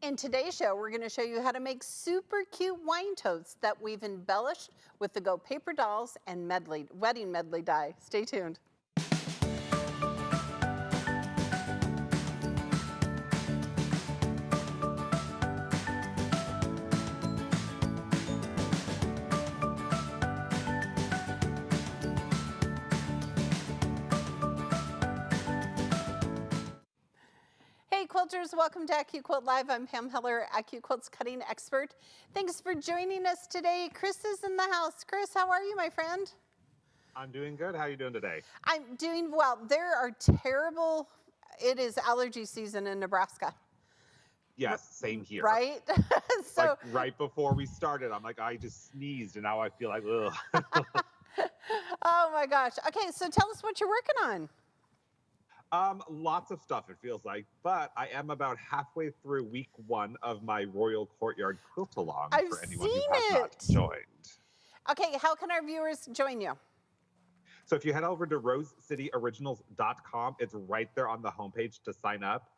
In today's show, we're going to show you how to make super cute wine totes that we've embellished with the Go paper dolls and wedding medley die. Stay tuned. Hey quilters, welcome to AccuQuilt Live. I'm Pam Heller, AccuQuilt's cutting expert. Thanks for joining us today. Chris is in the house. Chris, how are you, my friend? I'm doing good. How are you doing today? I'm doing well. There are it is allergy season in Nebraska. Yes, same here. Right? Like right before we started, I'm like, I just sneezed and now I feel like, ugh. Oh my gosh. Okay, so tell us what you're working on. Lots of stuff, it feels like, but I am about halfway through week 1 of my Royal Courtyard quilt along for anyone who has not joined. Okay, how can our viewers join you? So if you head over to rosecityoriginals.com, it's right there on the homepage to sign up.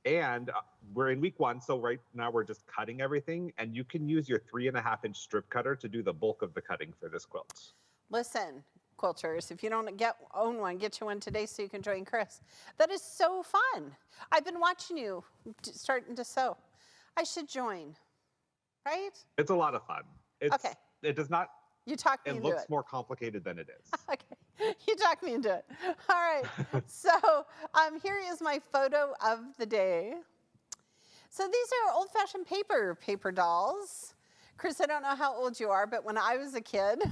And we're in week 1, so right now we're just cutting everything, and you can use your 3.5-inch strip cutter to do the bulk of the cutting for this quilt. Listen, quilters, if you don't own one, get you one today so you can join Chris. That is so fun. I've been watching you starting to sew. I should join, right? It's a lot of fun. Okay. It does not. You talked me into it. It looks more complicated than it is. Okay, you talked me into it. All right, so here is my photo of the day. So these are old-fashioned paper dolls. Chris, I don't know how old you are, but when I was a kid,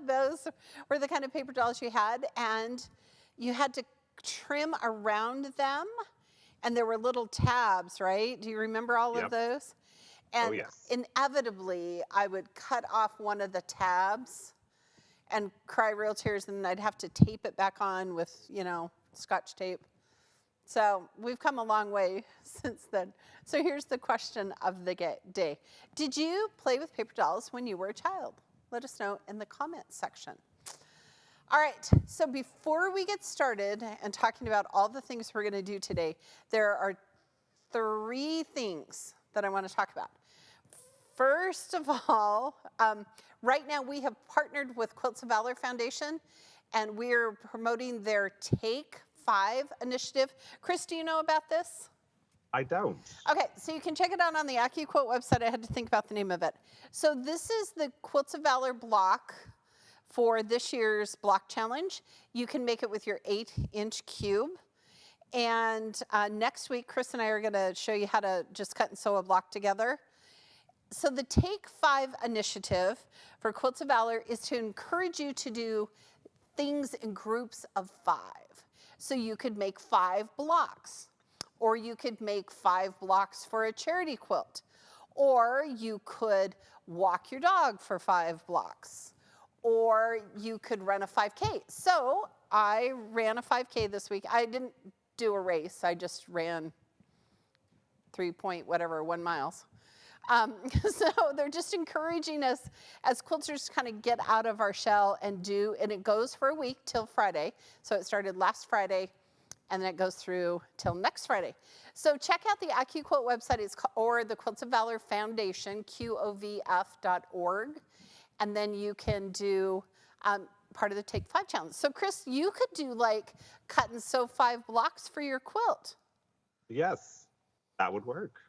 those were the kind of paper dolls you had, and you had to trim around them, and there were little tabs, right? Do you remember all of those? And inevitably, I would cut off one of the tabs and cry real tears, and I'd have to tape it back on with, Scotch tape. So we've come a long way since then. So here's the question of the day. Did you play with paper dolls when you were a child? Let us know in the comments section. All right, so before we get started and talking about all the things we're gonna do today, there are 3 things that I wanna talk about. First of all, right now we have partnered with Quilts of Valor Foundation, and we're promoting their Take 5 initiative. Chris, do you know about this? I don't. Okay, so you can check it out on the AccuQuilt website. I had to think about the name of it. So this is the Quilts of Valor block for this year's block challenge. You can make it with your 8-inch cube. And next week, Chris and I are gonna show you how to just cut and sew a block together. So the Take 5 initiative for Quilts of Valor is to encourage you to do things in groups of 5. So you could make 5 blocks, or you could make 5 blocks for a charity quilt, or you could walk your dog for 5 blocks, or you could run a 5K. So I ran a 5K this week. I didn't do a race. I just ran 1 miles. So they're just encouraging us as quilters to kind of get out of our shell and it goes for a week till Friday. So it started last Friday, and then it goes through till next Friday. So check out the AccuQuilt website or the Quilts of Valor Foundation, QOVF.org, and then you can do part of the Take 5 challenge. So Chris, you could do like cut and sew 5 blocks for your quilt. Yes, that would work.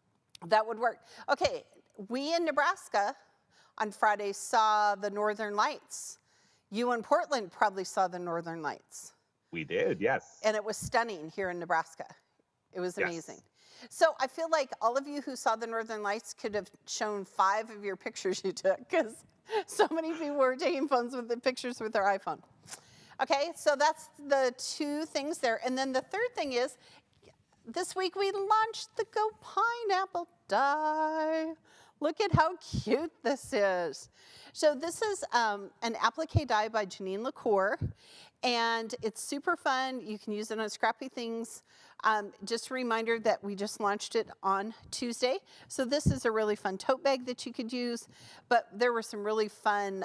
That would work. Okay, we in Nebraska on Friday saw the Northern Lights. You in Portland probably saw the Northern Lights. We did, yes. And it was stunning here in Nebraska. It was amazing. So I feel like all of you who saw the Northern Lights could have shown 5 of your pictures you took, because so many people were taking pictures with their iPhone. Okay, so that's the 2 things there. And then the third thing is, this week we launched the Go Pineapple die. Look at how cute this is. So this is an applique die by Janine LaCour, and it's super fun. You can use it on scrappy things. Just a reminder that we just launched it on Tuesday. So this is a really fun tote bag that you could use, but there were some really fun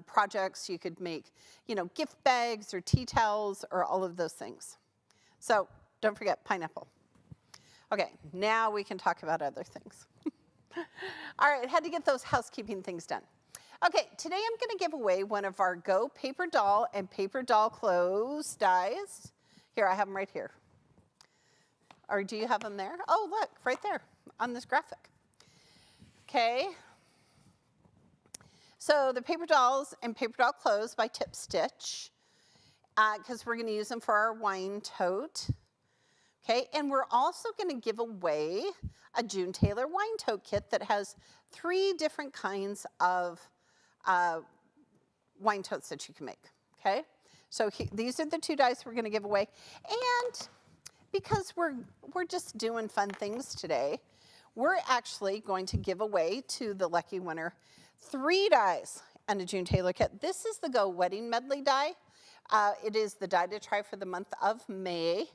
projects. You could make, gift bags or tea towels or all of those things. So don't forget pineapple. Okay, now we can talk about other things. All right, had to get those housekeeping things done. Okay, today I'm going to give away one of our Go Paper Doll and Paper Doll Clothes dies. Here, I have them right here. Or do you have them there? Oh, look, right there on this graphic. Okay. So the Paper Dolls and Paper Doll Clothes by Tip Stitch, because we're going to use them for our wine tote. Okay, and we're also going to give away a June Taylor wine tote kit that has 3 different kinds of wine totes that you can make. Okay, so these are the 2 dies we're going to give away, and because we're just doing fun things today, we're actually going to give away to the lucky winner 3 dies and a June Taylor kit. This is the Go Wedding Medley die. It is the die to try for the month of May.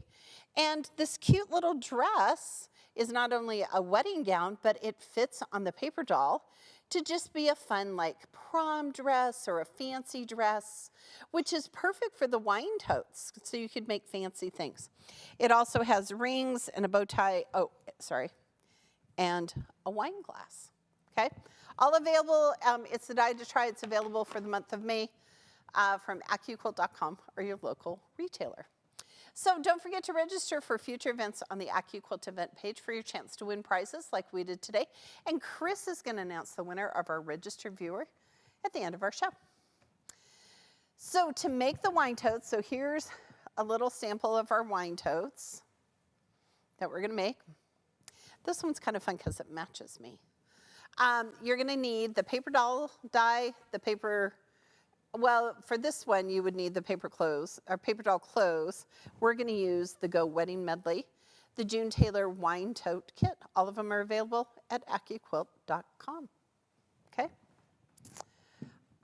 And this cute little dress is not only a wedding gown, but it fits on the paper doll to just be a fun like prom dress or a fancy dress, which is perfect for the wine totes, so you could make fancy things. It also has rings and a bow tie, and a wine glass, okay? All available, it's the die to try, it's available for the month of May from AccuQuilt.com or your local retailer. So don't forget to register for future events on the AccuQuilt event page for your chance to win prizes like we did today. And Chris is going to announce the winner of our registered viewer at the end of our show. So to make the wine totes, so here's a little sample of our wine totes that we're going to make. This one's kind of fun because it matches me. You're going to need the paper doll die, the paper. Well, for this one, you would need the paper doll clothes. We're going to use the Go Wedding Medley, the June Taylor wine tote kit. All of them are available at AccuQuilt.com. Okay?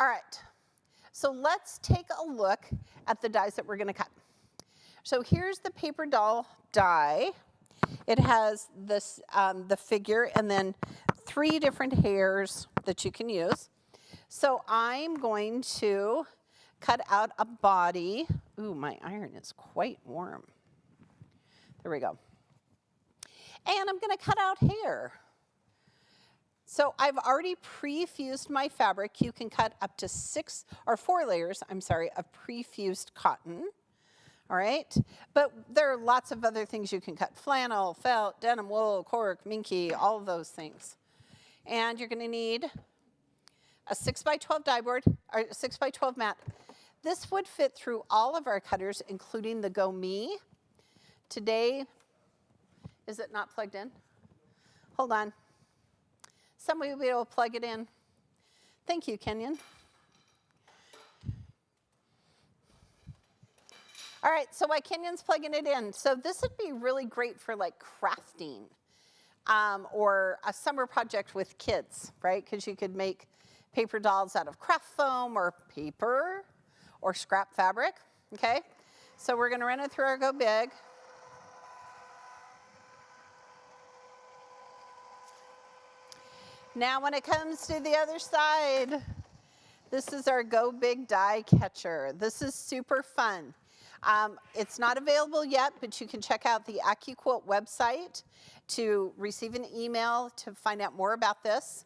All right. So let's take a look at the dies that we're going to cut. So here's the paper doll die. It has this the figure and then 3 different hairs that you can use. So I'm going to cut out a body. Ooh, my iron is quite warm. There we go. And I'm going to cut out hair. So I've already pre-fused my fabric. You can cut up to 4 layers, of pre-fused cotton. All right, but there are lots of other things you can cut. Flannel, felt, denim, wool, cork, minky, all of those things. And you're going to need a 6x12 die board, or 6x12 mat. This would fit through all of our cutters, including the Go Me. Today, is it not plugged in? Hold on. Somebody will be able to plug it in. Thank you, Kenyon. All right, so while Kenyon's plugging it in, so this would be really great for like crafting or a summer project with kids, right? Because you could make paper dolls out of craft foam or paper or scrap fabric, okay? So we're going to run it through our Go Big. Now when it comes to the other side, this is our Go Big die catcher. This is super fun. It's not available yet, but you can check out the AccuQuilt website to receive an email to find out more about this.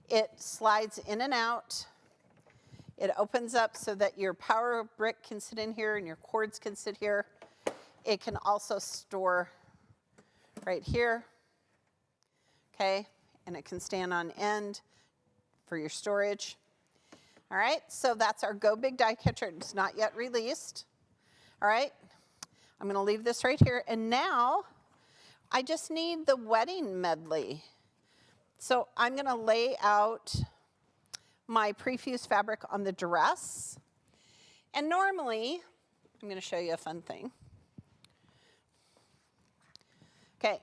It slides in and out. It opens up so that your power brick can sit in here and your cords can sit here. It can also store right here, okay? And it can stand on end for your storage. All right, so that's our Go Big die catcher. It's not yet released. All right, I'm going to leave this right here. And now I just need the wedding medley. So I'm going to lay out my pre-fused fabric on the dress. And normally, I'm going to show you a fun thing. Okay,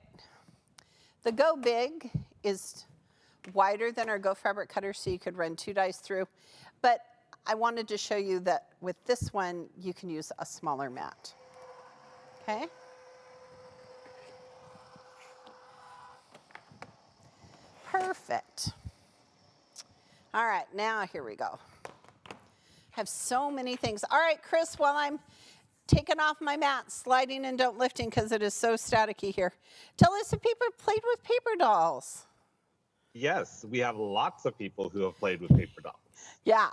the Go Big is wider than our Go Fabric Cutter, so you could run 2 dies through. But I wanted to show you that with this one, you can use a smaller mat. Okay? Perfect. All right, now here we go. Have so many things. All right, Chris, while I'm taking off my mat, sliding and don't lifting because it is so staticky here. Tell us if people played with paper dolls. Yes, we have lots of people who have played with paper dolls. Yeah.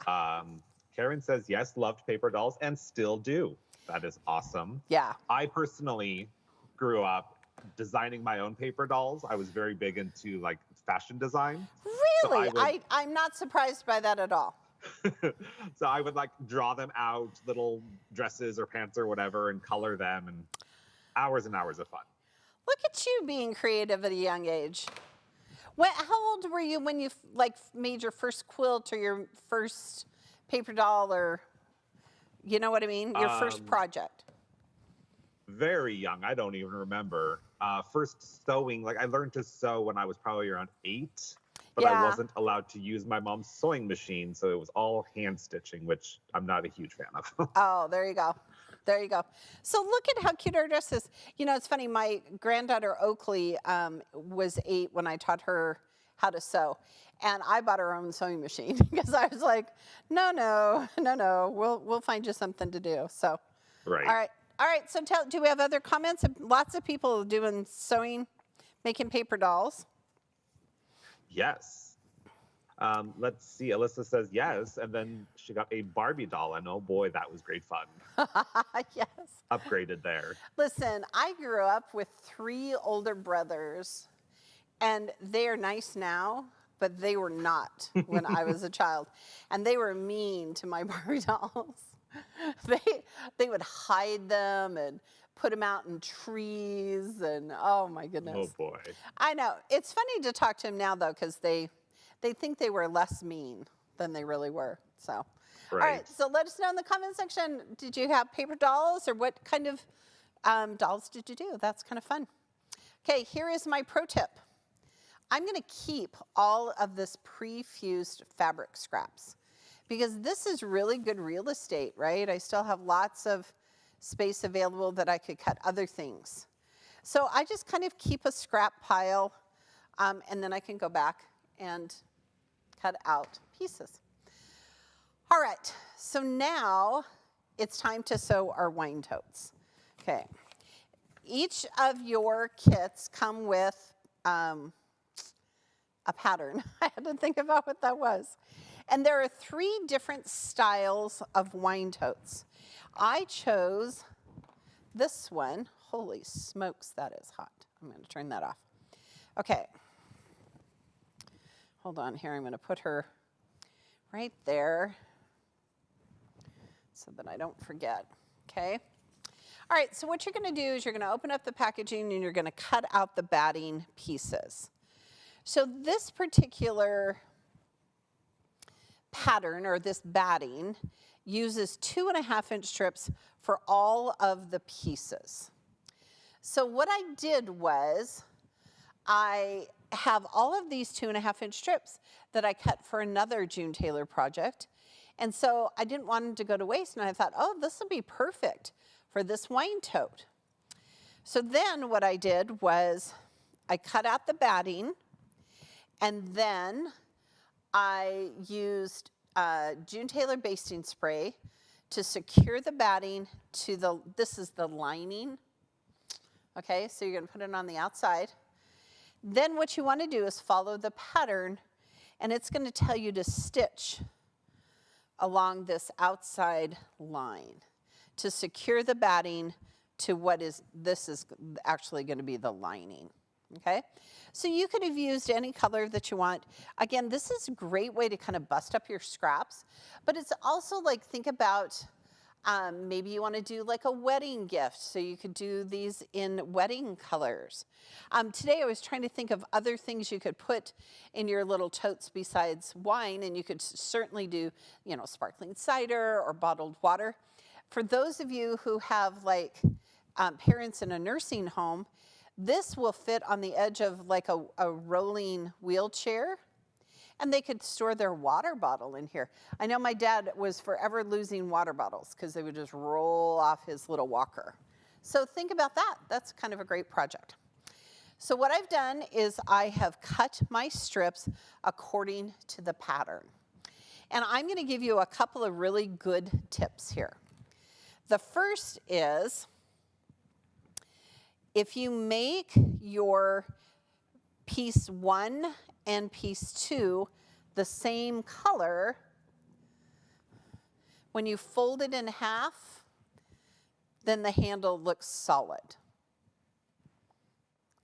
Karen says, yes, loved paper dolls and still do. That is awesome. Yeah. I personally grew up designing my own paper dolls. I was very big into like fashion design. So I Really? would I'm not surprised by that at all. so I would like draw them out, little dresses or pants or whatever, and color them, and hours of fun. Look at you being creative at a young age. How old were you when you like made your first quilt or your first paper doll, or you know what I mean? Your first project. Very young. I don't even remember. First sewing, like I learned to sew when I was probably around 8, but I Yeah. wasn't allowed to use my mom's sewing machine, so it was all hand stitching, which I'm not a huge fan of. Oh, there you go. There you go. So look at how cute our dress is. You know, it's funny. My granddaughter Oakley was 8 when I taught her how to sew, and I bought her own sewing machine because I was like, no, we'll find you something to do. So, Right. all right. So do we have other comments? Lots of people doing sewing, making paper dolls. Yes. Let's see. Alyssa says yes, and then she got a Barbie doll, and oh boy, that was great fun. Yes. Upgraded there. Listen, I grew up with 3 older brothers, and they are nice now, but they were not when I was a child. And they were mean to my Barbie dolls. They would hide them and put them out in trees, and oh my goodness. Oh boy. I know. It's funny to talk to them now, though, because they think they were less mean than they really were. So, Right. all right. So let us know in the comment section. Did you have paper dolls, or what kind of dolls did you do? That's kind of fun. Okay, here is my pro tip. I'm going to keep all of this pre-fused fabric scraps because this is really good real estate, right? I still have lots of space available that I could cut other things. So I just kind of keep a scrap pile, and then I can go back and cut out pieces. All right, so now it's time to sew our wine totes. Okay, each of your kits come with a pattern. I had to think about what that was. And there are 3 different styles of wine totes. I chose this one. Holy smokes, that is hot. I'm going to turn that off. Okay. Hold on here. I'm going to put her right there so that I don't forget. Okay. All right, so what you're going to do is you're going to open up the packaging and you're going to cut out the batting pieces. So this particular pattern, or this batting, uses 2.5-inch strips for all of the pieces. So what I did was I have all of these 2.5-inch strips that I cut for another June Taylor project. And so I didn't want them to go to waste, and I thought, oh, this will be perfect for this wine tote. So then what I did was I cut out the batting, and then I used June Taylor basting spray to secure the batting to this is the lining. Okay, so you're gonna put it on the outside. Then what you wanna do is follow the pattern, and it's gonna tell you to stitch along this outside line to secure the batting to this is actually gonna be the lining. Okay, so you could have used any color that you want. Again, this is a great way to kind of bust up your scraps, but it's also like, think about maybe you want to do like a wedding gift, so you could do these in wedding colors. Today I was trying to think of other things you could put in your little totes besides wine, and you could certainly do, you know, sparkling cider or bottled water. For those of you who have like parents in a nursing home, this will fit on the edge of like a rolling wheelchair, and they could store their water bottle in here. I know my dad was forever losing water bottles because they would just roll off his little walker. So think about that. That's kind of a great project. So what I've done is I have cut my strips according to the pattern. And I'm going to give you a couple of really good tips here. The first is, if you make your piece 1 and piece 2 the same color, when you fold it in half, then the handle looks solid.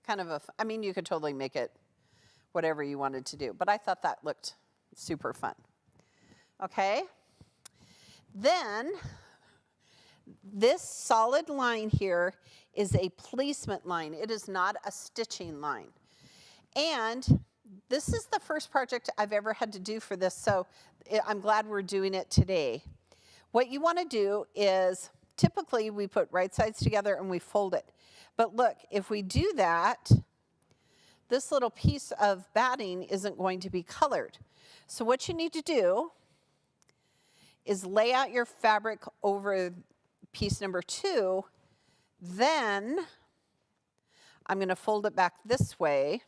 Kind of I mean, you could totally make it whatever you wanted to do, but I thought that looked super fun. Okay? Then, this solid line here is a placement line. It is not a stitching line. And this is the first project I've ever had to do for this, so I'm glad we're doing it today. What you want to do is, typically we put right sides together and we fold it. But look, if we do that, this little piece of batting isn't going to be colored. So what you need to do is lay out your fabric over piece number 2. Then I'm going to fold it back this way.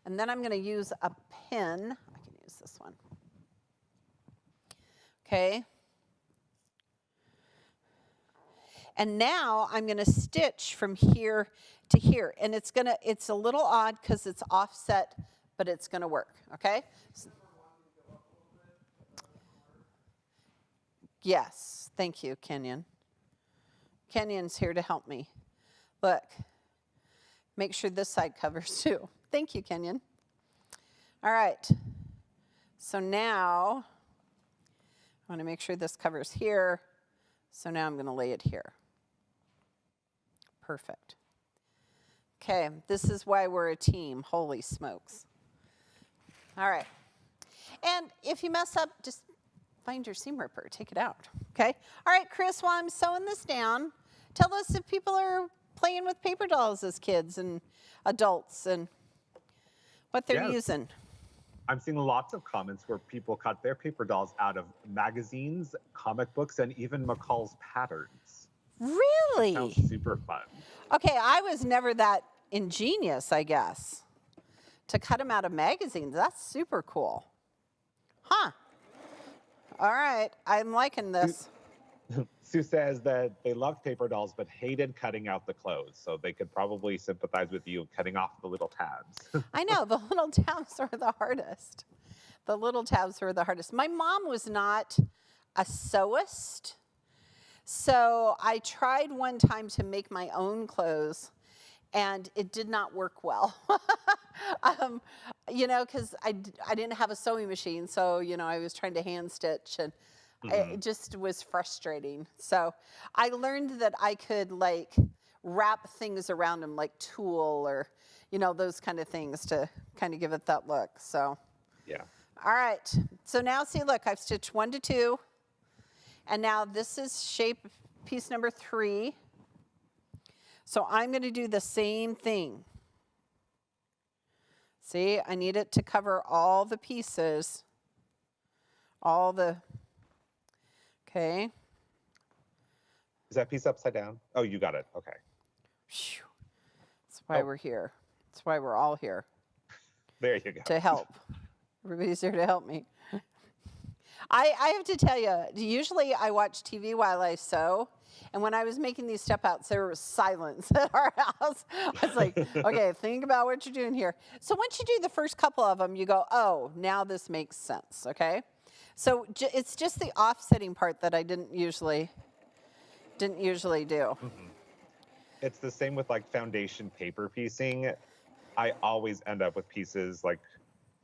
And then I'm going to use a pin. I can use this one. Okay. And now I'm going to stitch from here to here. And it's a little odd because it's offset, but it's going to work. Okay? Yes. Thank you, Kenyon. Kenyon's here to help me. Look. Make sure this side covers too. Thank you, Kenyon. All right. So now I want to make sure this covers here. So now I'm going to lay it here. Perfect. Okay, this is why we're a team. Holy smokes. All right. And if you mess up, just find your seam ripper. Take it out. Okay? All right, Chris, while I'm sewing this down, tell us if people are playing with paper dolls as kids and adults and what they're using. I'm seeing lots of comments where people cut their paper dolls out of magazines, comic books, and even McCall's patterns. Really? That sounds super fun. Okay, I was never that ingenious, I guess, to cut them out of magazines. That's super cool. Huh. All right, I'm liking this. Sue says that they loved paper dolls but hated cutting out the clothes, so they could probably sympathize with you cutting off the little tabs. I know, the little tabs are the hardest. The little tabs were the hardest. My mom was not a sewist, so I tried one time to make my own clothes, and it did not work well. You know, because I didn't have a sewing machine, so, you know, I was trying to hand stitch, and it just was frustrating. So I learned that I could like wrap things around them like tulle or, you know, those kind of things to kind of give it that look. So, yeah. All right. So now see, look, I've stitched 1 to 2. And now this is shape piece number 3. So I'm going to do the same thing. See, I need it to cover all the pieces, okay. Is that piece upside down? Oh, you got it. Okay. That's why we're here. That's why we're all here. There you go. To help. Everybody's here to help me. I have to tell you, usually I watch TV while I sew. And when I was making these step outs, there was silence at our house. I was like, okay, think about what you're doing here. So once you do the first couple of them, you go, oh, now this makes sense, okay? So it's just the offsetting part that I didn't usually do. Mm-hmm. It's the same with like foundation paper piecing. I always end up with pieces like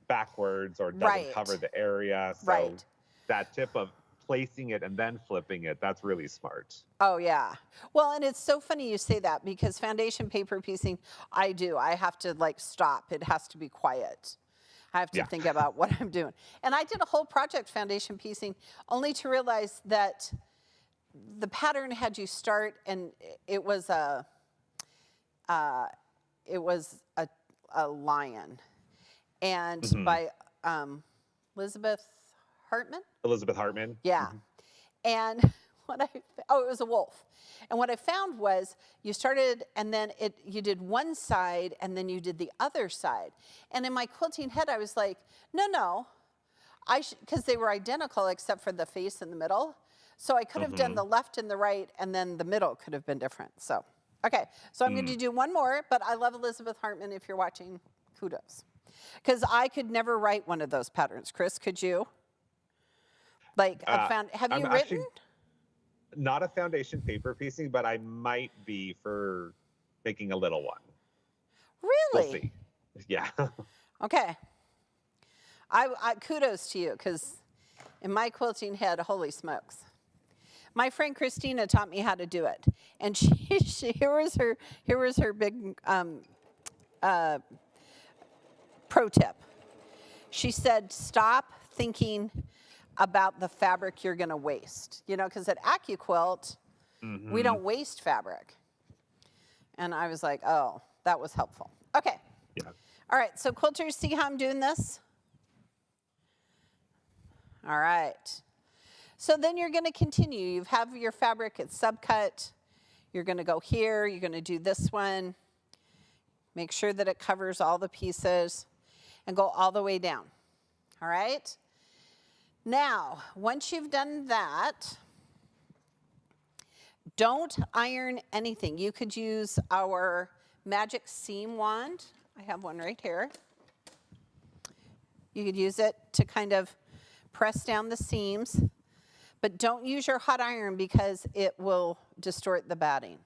backwards or doesn't cover the area. So that tip of placing it and then flipping it, that's really smart. Oh, yeah. Well, and it's so funny you say that because foundation paper piecing, I have to like stop. It has to be quiet. I have to think about what I'm doing. And I did a whole project foundation piecing only to realize that the pattern had you start and it was a lion. And by Elizabeth Hartman? Elizabeth Hartman? Yeah. And it was a wolf. And what I found was you started and then you did one side and then you did the other side. And in my quilting head, I was like, no, because they were identical except for the face in the middle. So I could have done the left and the right and then the middle could have been different. So, okay. So I'm going to do one more, but I love Elizabeth Hartman. If you're watching, kudos. Because I could never write one of those patterns. Chris, could you? Like, have I'm you actually written? not a foundation paper piecing, but I might be for making a little one. We'll Really? see. Yeah. Okay. I kudos to you, because in my quilting head, holy smokes. My friend Christina taught me how to do it, and here was her big pro tip. She said, stop thinking about the fabric you're going to waste. You know, because at AccuQuilt, we don't waste fabric. And I was like, oh, that was helpful. Okay. Yeah. All right, so quilters, see how I'm doing this? All right. So then you're going to continue. You have your fabric, it's subcut. You're going to go here. You're going to do this one. Make sure that it covers all the pieces and go all the way down. All right? Now, once you've done that, don't iron anything. You could use our magic seam wand. I have one right here. You could use it to kind of press down the seams, but don't use your hot iron because it will distort the batting.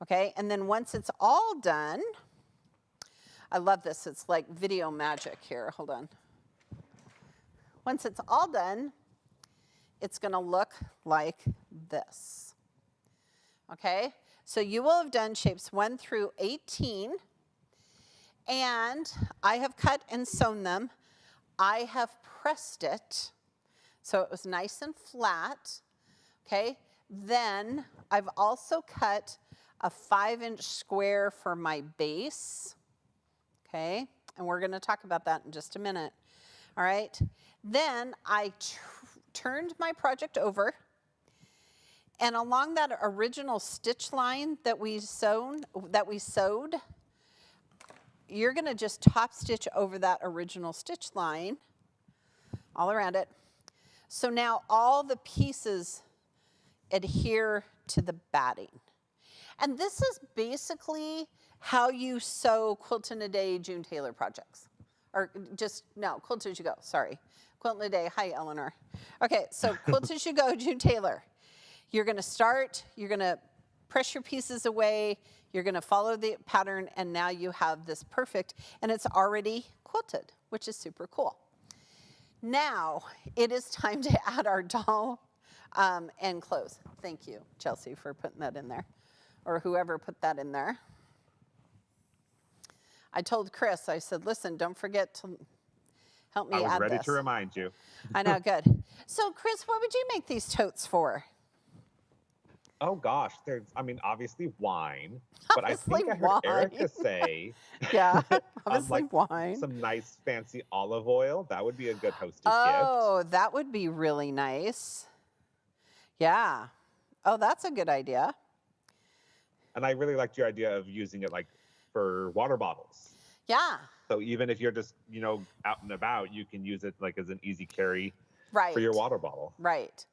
Okay, and then once it's all done, I love this, it's like video magic here, hold on. Once it's all done, it's gonna look like this. Okay, so you will have done shapes 1 through 18, and I have cut and sewn them. I have pressed it so it was nice and flat, okay? Then I've also cut a 5-inch square for my base, okay? And we're gonna talk about that in just a minute, all right? Then I turned my project over, and along that original stitch line that we sewed, you're gonna just top stitch over that original stitch line all around it. So now all the pieces adhere to the batting. And this is basically how you sew Quilt in a Day June Taylor projects. Or just, no, Quilt as you go, sorry. Quilt in a Day, hi Eleanor. Okay, so Quilt as you go, June Taylor. You're gonna start, you're gonna press your pieces away, you're gonna follow the pattern, and now you have this perfect, and it's already quilted, which is super cool. Now, it is time to add our doll and clothes. Thank you, Chelsea, for putting that in there, or whoever put that in there. I told Chris, I said, listen, don't forget to help me add this. I was ready to remind you. I know, good. So, Chris, what would you make these totes for? Oh gosh, there's, I mean, obviously wine, but Obviously I think I heard wine. Erica say, Yeah, obviously like wine. some nice fancy olive oil. That would be a good hostess gift. Oh, that would be really nice. Yeah. Oh, that's a good idea. And I really liked your idea of using it like for water bottles. Yeah. So even if you're just, you know, out and about, you can use it like as an easy carry Right. for your water bottle. Right.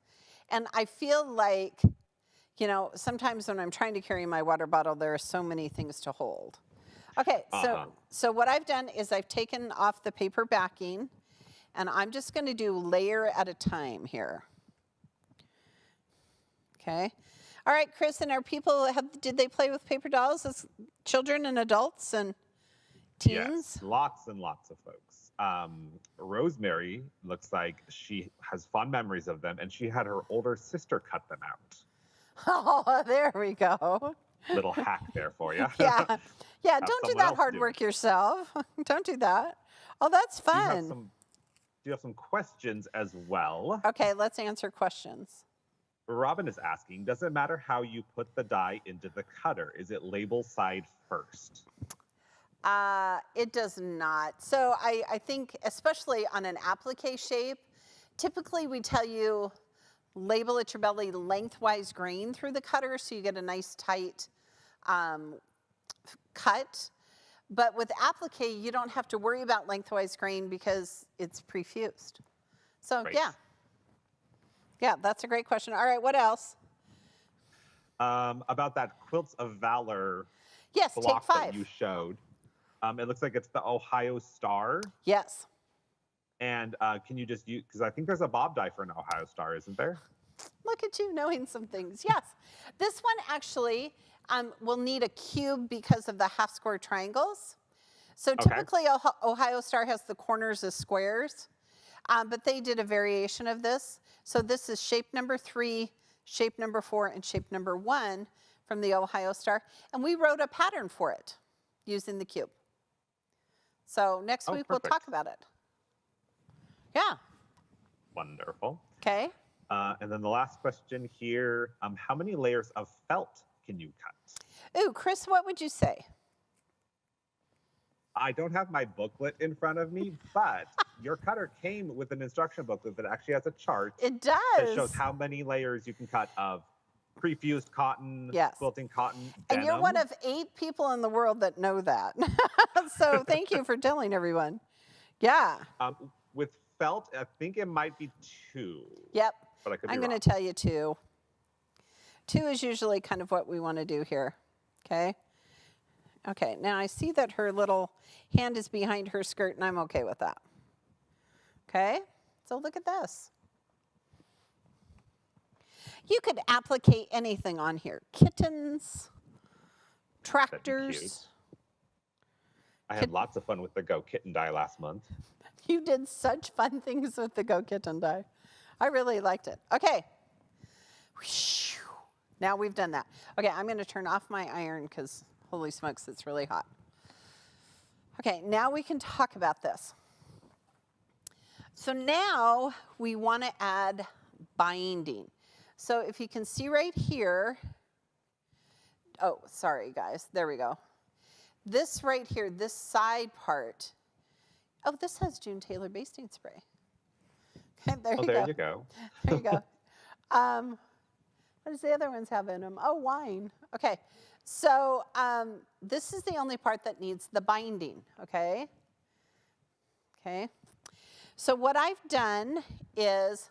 And I feel like, you know, sometimes when I'm trying to carry my water bottle, there are so many things to hold. Okay, so what I've done is I've taken off the paper backing, and I'm just going to do layer at a time here. Okay. All right, Chris, and our people, did they play with paper dolls as children and adults and teens? Yes, lots and lots of folks. Rosemary looks like she has fond memories of them, and she had her older sister cut them out. Oh, there we go. Little hack there for you. Yeah, yeah. Don't do that hard work yourself. Don't do that. Oh, that's fun. Do you have some questions as well? Okay, let's answer questions. Robin is asking, does it matter how you put the die into the cutter? Is it label side first? It does not. So I think, especially on an applique shape, typically we tell you label at your belly lengthwise grain through the cutter so you get a nice tight cut. But with applique, you don't have to worry about lengthwise grain because it's pre-fused. So Great. yeah, that's a great question. All right, what else? About that Quilts of Valor Yes, block take 5. that you showed. It looks like it's the Ohio Star. Yes. And can you just use, because I think there's a bob die for an Ohio Star, isn't there? Look at you knowing some things. Yes. This one actually will need a cube because of the half square triangles. So Okay. typically Ohio Star has the corners as squares, but they did a variation of this. So this is shape number 3, shape number 4, and shape number 1 from the Ohio Star. And we wrote a pattern for it using the cube. So next week we'll talk about it. Yeah. Wonderful. Okay. And then the last question here, how many layers of felt can you cut? Ooh, Chris, what would you say? I don't have my booklet in front of me, but your cutter came with an instruction booklet that actually has a chart. It does. That shows how many layers you can cut of pre-fused cotton, yes. quilting cotton, denim. And you're one of 8 people in the world that know that. So thank you for telling everyone. Yeah. With felt, I think it might be 2. Yep. But I could be I'm going to tell you 2. 2 is usually kind of what we want to do here. Okay. Okay. Now I see that her little hand is behind her skirt, and I'm okay with that. Okay. So look at this. You could applicate anything on here. Kittens, tractors. I had lots of fun with the Go Kitten die last month. You did such fun things with the Go Kitten die. I really liked it. Okay. Now we've done that. Okay, I'm going to turn off my iron because, holy smokes, it's really hot. Okay, now we can talk about this. So now we want to add binding. So if you can see right here, oh, sorry guys, there we go. This right here, this side part, oh, this has June Taylor basting spray. Okay, there you go. There you go. There you go. What does the other ones have in them? Oh, wine. Okay, so this is the only part that needs the binding, okay? Okay, so what I've done is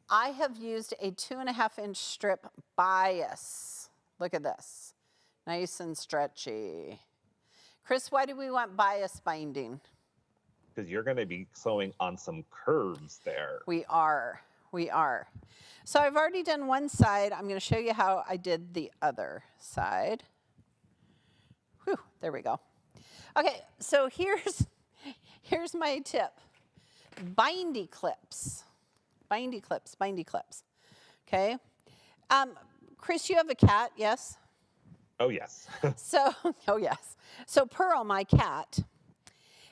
I have used a 2.5-inch strip bias. Look at this, nice and stretchy. Chris, why do we want bias binding? Because you're going to be sewing on some curves there. We are. So I've already done one side. I'm going to show you how I did the other side. Whew, there we go. Okay, so here's my tip. Bindy clips. Okay. Chris, you have a cat, yes? Oh, yes. Oh, yes. So Pearl, my cat,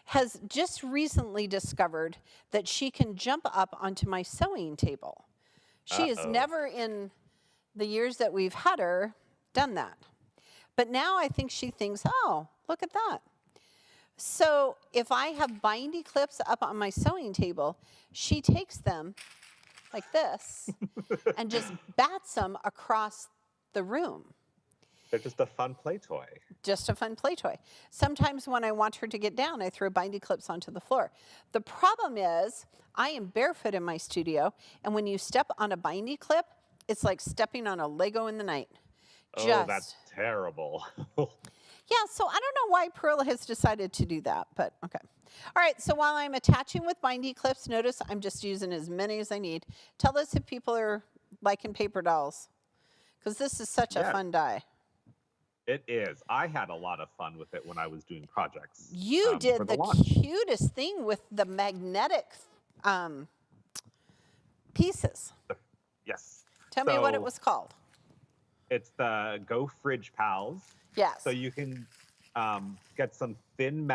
has just recently discovered that she can jump up onto my sewing table. She has never in the years that we've had her done that. But now I think she thinks, oh, look at that. So if I have bindy clips up on my sewing table, she takes them like this and just bats them across the room. They're just a fun play toy. Just a fun play toy. Sometimes when I want her to get down, I throw bindy clips onto the floor. The problem is I am barefoot in my studio, and when you step on a bindy clip, it's like stepping on a Lego in the night. Oh, that's terrible. Yeah, so I don't know why Pearl has decided to do that, but okay. All right, so while I'm attaching with bindy clips, notice I'm just using as many as I need. Tell us if people are liking paper dolls, because this is such a fun die. It is. I had a lot of fun with it when I was doing projects. You did the cutest thing with the magnetic pieces. Yes. Tell me what it was called. It's the Go Fridge Pals. Yes. So you can get some thin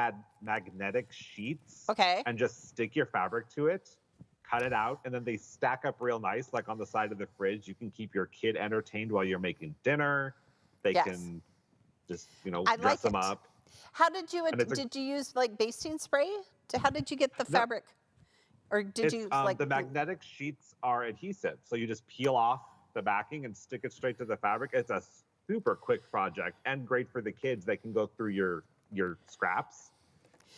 magnetic sheets. Okay. And just stick your fabric to it, cut it out, and then they stack up real nice, like on the side of the fridge. You can keep your kid entertained while you're making dinner. They can just, dress them up. How did you use like basting spray? How did you get the fabric? Or did you like the magnetic sheets are adhesive, so you just peel off the backing and stick it straight to the fabric. It's a super quick project and great for the kids. They can go through your scraps,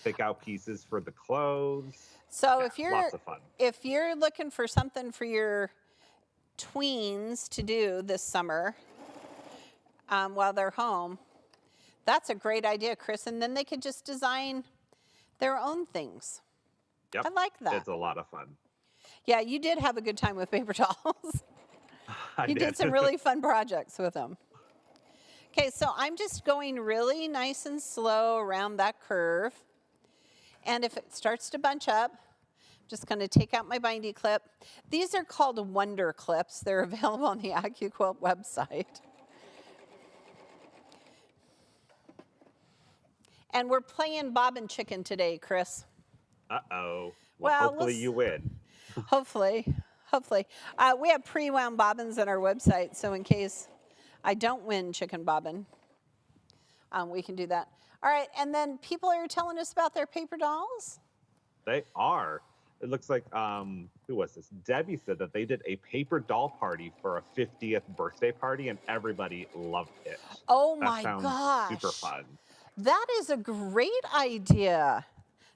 pick out pieces for the clothes. So lots of fun. If you're looking for something for your tweens to do this summer while they're home, That's a great idea, Chris. And then they could just design their own things. Yep. I like that. It's a lot of fun. Yeah, you did have a good time with paper dolls. I You did did some really fun projects with them. Okay, so I'm just going really nice and slow around that curve. And if it starts to bunch up, I'm just going to take out my bindy clip. These are called Wonder Clips. They're available on the AccuQuilt website. And we're playing Bob and Chicken today, Chris. Uh-oh. Well, hopefully you win. Hopefully. We have pre-wound bobbins on our website, so in case I don't win chicken bobbin, we can do that. All right, and then people are telling us about their paper dolls. They are. It looks like, who was this? Debbie said that they did a paper doll party for a 50th birthday party, and everybody loved it. Oh that my sounds gosh. super fun. That is a great idea.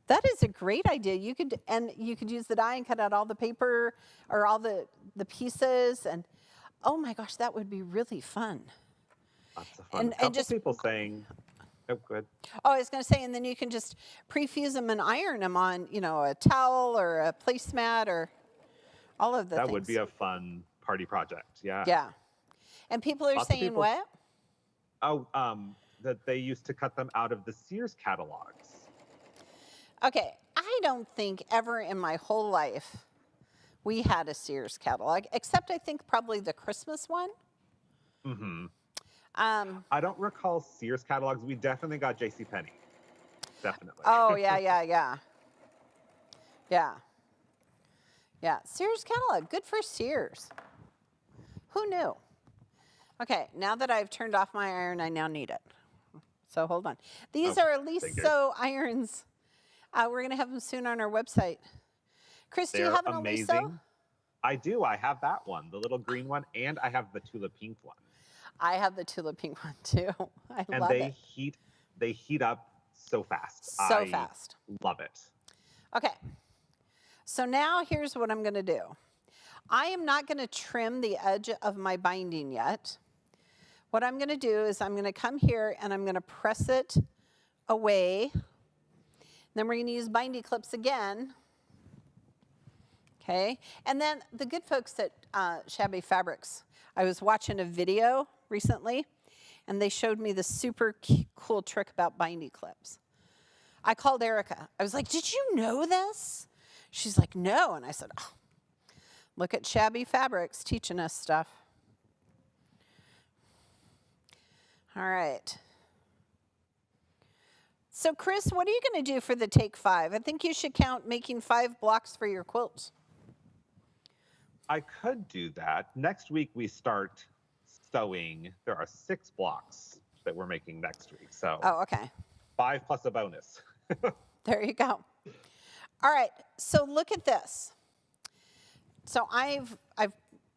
That is a great idea. You could use the die and cut out all the paper or all the pieces, and oh my gosh, that would be really fun. Lots of fun. And just people saying, oh, good. Oh, I was going to say, and then you can just pre-fuse them and iron them on, a towel or a placemat or all of the things. That would be a fun party project. Yeah. Yeah. And people are saying what? Oh, that they used to cut them out of the Sears catalogs. Okay, I don't think ever in my whole life we had a Sears catalog, except I think probably the Christmas one. Mm-hmm. I don't recall Sears catalogs. We definitely got JCPenney. Definitely. Oh, yeah. Sears catalog, good for Sears. Who knew? Okay, now that I've turned off my iron, I now need it. So hold on. These are Aliso irons. We're going to have them soon on our website. Chris, do you have an Aliso? I do. I have that one, the little green one, and I have the tulip pink one. I have the tulip pink one too. I love it. And they heat up so fast. So fast. Love it. Okay. So now here's what I'm going to do. I am not going to trim the edge of my binding yet. What I'm going to do is I'm going to come here and I'm going to press it away. Then we're going to use bindy clips again. Okay. And then the good folks at Shabby Fabrics, I was watching a video recently and they showed me the super cool trick about bindy clips. I called Erica. I was like, did you know this? She's like, no. And I said, oh, look at Shabby Fabrics teaching us stuff. All right. So Chris, what are you going to do for the Take 5? I think you should count making 5 blocks for your quilts. I could do that. Next week we start sewing. There are 6 blocks that we're making next week. So oh, okay. 5 plus a bonus. There you go. All right. So look at this. So I've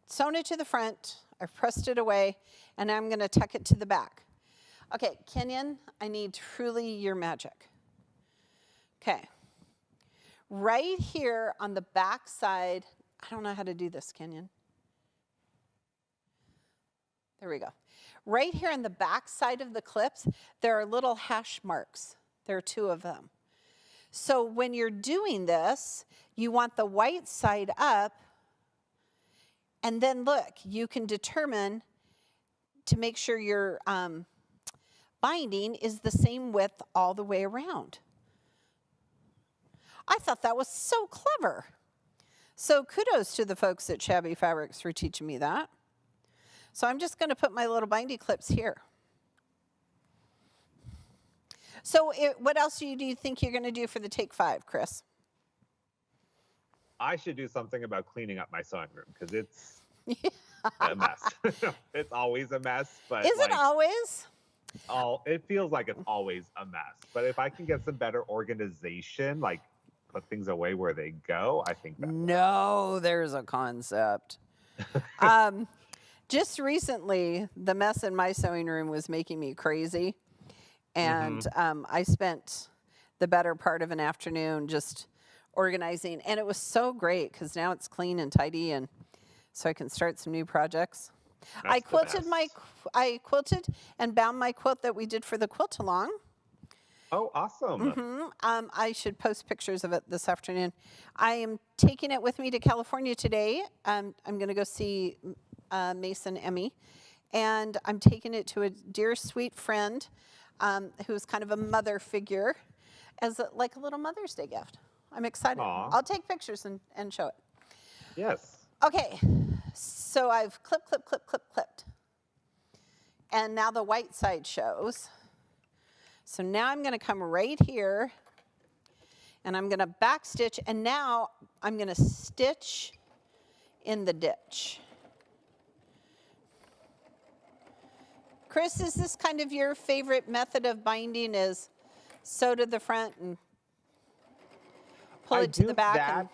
sewn it to the front. I've pressed it away, and I'm going to tuck it to the back. Okay, Kenyon, I need truly your magic. Okay. Right here on the back side, I don't know how to do this, Kenyon. There we go. Right here on the back side of the clips, there are little hash marks. There are 2 of them. So when you're doing this, you want the white side up, and then look, you can determine to make sure your binding is the same width all the way around. I thought that was so clever. So kudos to the folks at Shabby Fabrics for teaching me that. So I'm just going to put my little bindy clips here. So what else do you think you're going to do for the Take 5, Chris? I should do something about cleaning up my sewing room because it's a mess. It's always a mess. But is it always? It feels like it's always a mess. But if I can get some better organization, like put things away where they go, I think that. No, there's a concept. Just recently, the mess in my sewing room was making me crazy. And I spent the better part of an afternoon just organizing. And it was so great because now it's clean and tidy. And so I can start some new projects. I That's the quilted best. I quilted and bound my quilt that we did for the quilt along. Oh, awesome. I should post pictures of it this afternoon. I am taking it with me to California today. I'm going to go see Mason Emmy, and I'm taking it to a dear sweet friend who's kind of a mother figure as like a little Mother's Day gift. I'm excited. Aw. I'll take pictures and show it. Yes. Okay, so I've clipped. And now the white side shows. So now I'm going to come right here and I'm going to back stitch, and now I'm going to stitch in the ditch. Chris, is this kind of your favorite method of binding, is sew to the front and pull it to the back? That.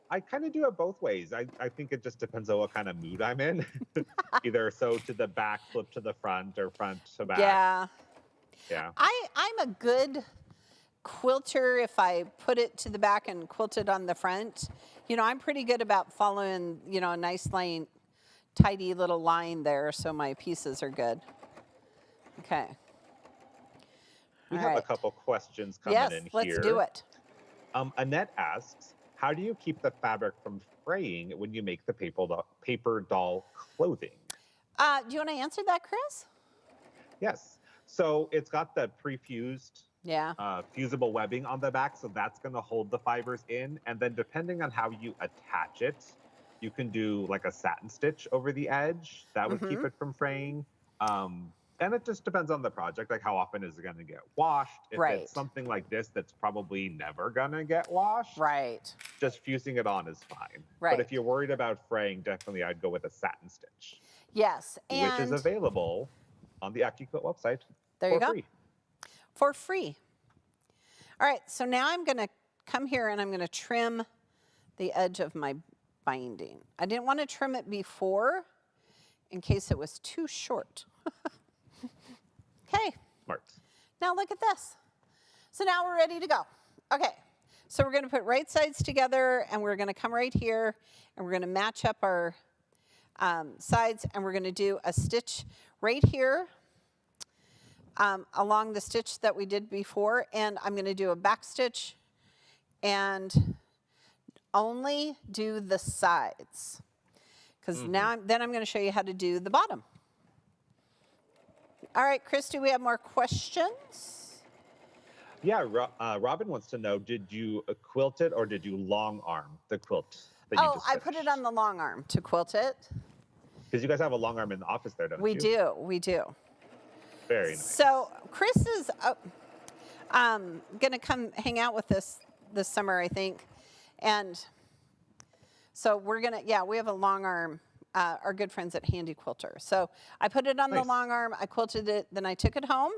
I kind of do it both ways. I think it just depends on what kind of mood I'm in. Either sew to the back, flip to the front, or front to back. Yeah. Yeah. I'm a good quilter if I put it to the back and quilt it on the front. You know, I'm pretty good about following, you know, a nice line, tidy little line there so my pieces are good. Okay. We All have a right. couple questions coming in Yes, here. let's do it. Annette asks, how do you keep the fabric from fraying when you make the paper doll clothing? Do you want to answer that, Chris? Yes. So it's got the pre-fused Yeah. fusible webbing on the back, so that's going to hold the fibers in. And then depending on how you attach it, you can do like a satin stitch over the edge. That would keep it from fraying. And it just depends on the project, like how often is it going to get washed. If Right. it's something like this that's probably never going to get washed, Right. just fusing it on is fine. Right. But if you're worried about fraying, definitely I'd go with a satin stitch, Yes. And which is available on the AccuQuilt website there you for go. free. For free. All right, so now I'm going to come here and I'm going to trim the edge of my binding. I didn't want to trim it before in case it was too short. Okay, Smart. now look at this. So now we're ready to go. Okay, so we're going to put right sides together and we're going to come right here and we're going to match up our sides, and we're going to do a stitch right here along the stitch that we did before, and I'm going to do a back stitch and only do the sides, because now then I'm going to show you how to do the bottom. All right, Chris, do we have more questions? Yeah, Robin wants to know, did you quilt it or did you long arm the quilt that you just I put it on the long arm to quilt it. Because you guys have a long arm in the office there, don't you? We do. Very nice. So Chris is going to come hang out with us this summer, I think. And so we're going to, we have a long arm, our good friends at Handy Quilter. So I put it on the long arm, I quilted it, then I took it home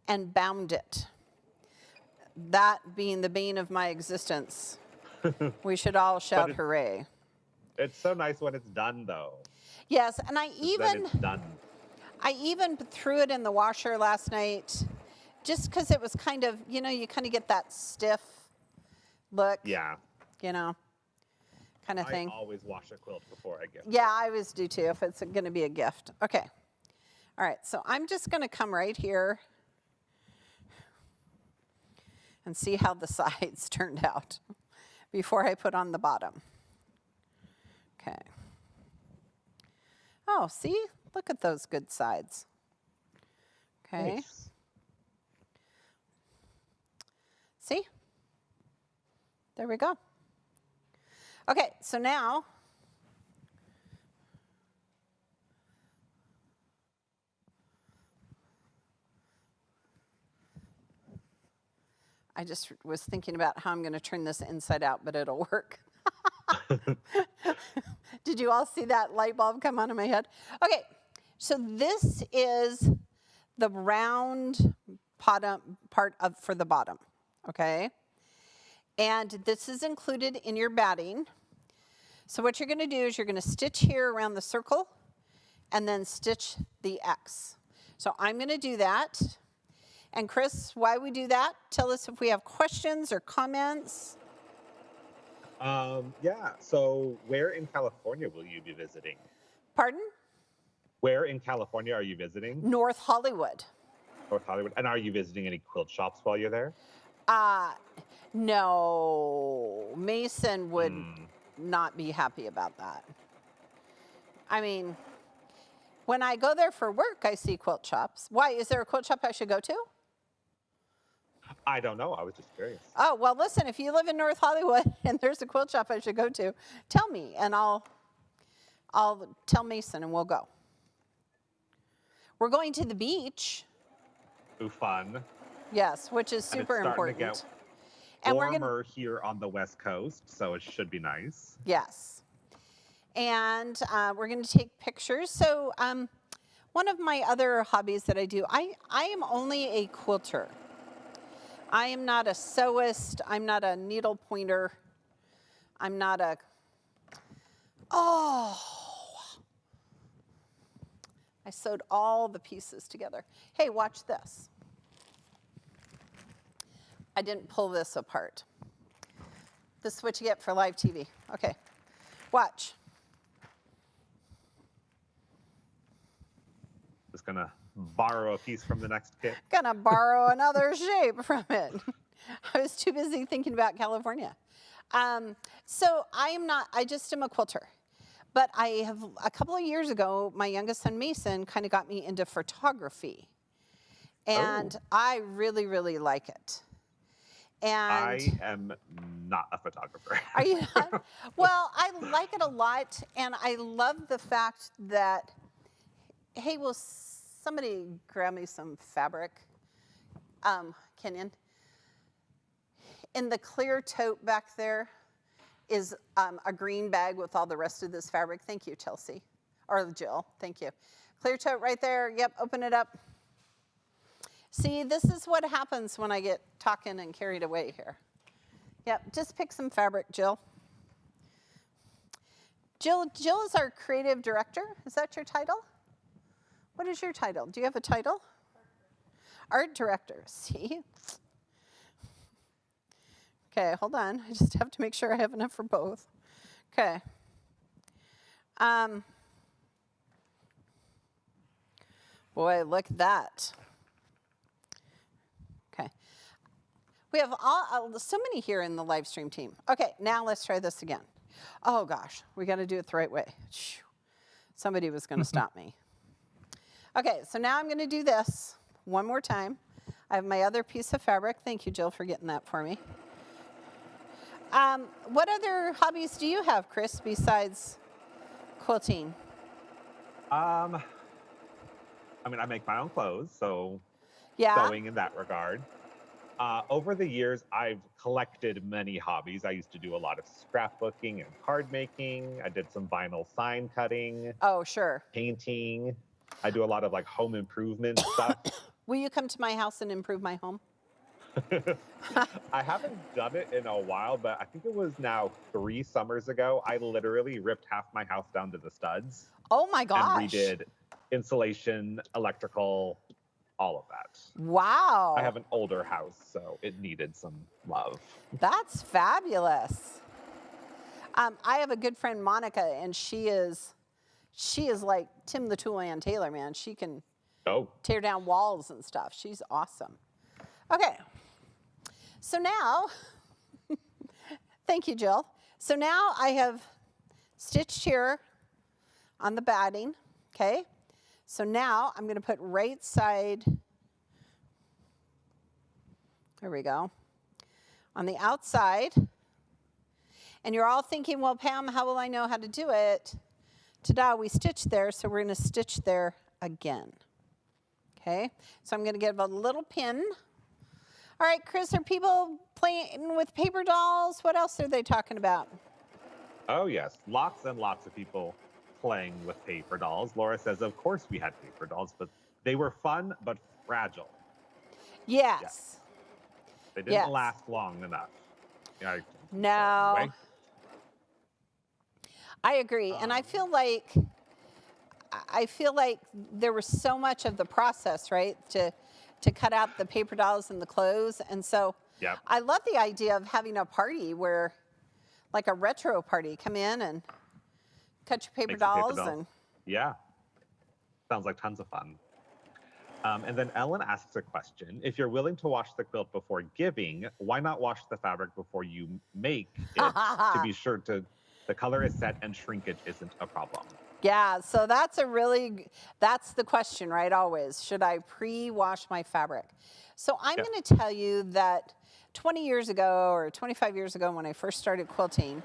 and bound it. That being the bane of my existence. We should all shout hooray. It's so nice when it's done, though. Yes, and I Then it's done. even threw it in the washer last night just because it was kind of, you know, you kind of get that stiff look. Yeah. You know, kind of thing. I always wash a quilt before I gift it. Yeah, I always do too if it's going to be a gift. Okay. All right, so I'm just going to come right here and see how the sides turned out before I put on the bottom. Okay. Oh, see? Look at those good sides. Okay. Nice. See? There we go. Okay, so now I just was thinking about how I'm going to turn this inside out, but it'll work. Did you all see that light bulb come on in my head? Okay, so this is the round part for the bottom, okay? And this is included in your batting. So what you're going to do is you're going to stitch here around the circle and then stitch the X. So I'm going to do that. And Chris, why we do that? Tell us if we have questions or comments. Yeah, so where in California will you be visiting? Pardon? Where in California are you visiting? North Hollywood. North Hollywood. And are you visiting any quilt shops while you're there? No, Mason would Mm. not be happy about that. I mean, when I go there for work, I see quilt shops. Why? Is there a quilt shop I should go to? I don't know. I was just curious. Oh, well, listen, if you live in North Hollywood and there's a quilt shop I should go to, tell me and I'll tell Mason and we'll go. We're going to the beach. Ooh, fun. Yes, which is And super it's starting important. to get And we're warmer here on the West Coast, so it should be nice. Yes. And we're going to take pictures. So one of my other hobbies that I do, I am only a quilter. I am not a sewist. I'm not a needle pointer. I'm not a, I sewed all the pieces together. Hey, watch this. I didn't pull this apart. This is what you get for live TV. Okay, watch. Just gonna borrow a piece from the next kit. Gonna borrow another shape from it. I was too busy thinking about California. So I just am a quilter. But I have, a couple of years ago, my youngest son Mason kind of got me into photography. And I really, really like it. And I am not a photographer. Are you not? Well, I like it a lot, and I love the fact that, hey, will somebody grab me some fabric? Kenyon? In the clear tote back there is a green bag with all the rest of this fabric. Thank you, Chelsea. Or Jill, thank you. Clear tote right there. Yep, open it up. See, this is what happens when I get talking and carried away here. Yep, just pick some fabric, Jill. Jill is our creative director. Is that your title? What is your title? Do you have a title? Art director, see? Okay, hold on. I just have to make sure I have enough for both. Okay. Boy, look at that. Okay. We have so many here in the live stream team. Okay, now let's try this again. Oh gosh, we got to do it the right way. Somebody was going to stop me. Okay, so now I'm going to do this one more time. I have my other piece of fabric. Thank you, Jill, for getting that for me. What other hobbies do you have, Chris, besides quilting? I mean, I make my own clothes, so Yeah. sewing in that regard. Over the years, I've collected many hobbies. I used to do a lot of scrapbooking and card making. I did some vinyl sign cutting, Oh, sure. painting. I do a lot of like home improvement stuff. Will you come to my house and improve my home? I haven't done it in a while, but I think it was now 3 summers ago. I literally ripped half my house down to the studs. Oh my gosh. And redid insulation, electrical, all of that. Wow. I have an older house, so it needed some love. That's fabulous. I have a good friend, Monica, and she is like Tim the Toolman Taylor, man. She can tear down walls and stuff. She's awesome. Okay. So now, thank you, Jill. So now I have stitched here on the batting, okay? So now I'm going to put right side, there we go, on the outside. And you're all thinking, well, Pam, how will I know how to do it? Ta-da, we stitched there, so we're going to stitch there again. Okay, so I'm going to give a little pin. All right, Chris, are people playing with paper dolls? What else are they talking about? Oh, yes. Lots and lots of people playing with paper dolls. Laura says, of course we had paper dolls, but they were fun but fragile. Yes. They didn't last long enough. Yeah, no. I agree. And I feel like there was so much of the process, right, to cut out the paper dolls and the clothes. And so I love the idea of having a party where, like a retro party, come in and cut your paper dolls. And yeah. Sounds like tons of fun. And then Ellen asks a question. If you're willing to wash the quilt before giving, why not wash the fabric before you make it to be sure the color is set and shrinkage isn't a problem? Yeah, so that's that's the question, right? Always, should I pre-wash my fabric? So I'm Yep. going to tell you that 20 years ago or 25 years ago when I first started quilting,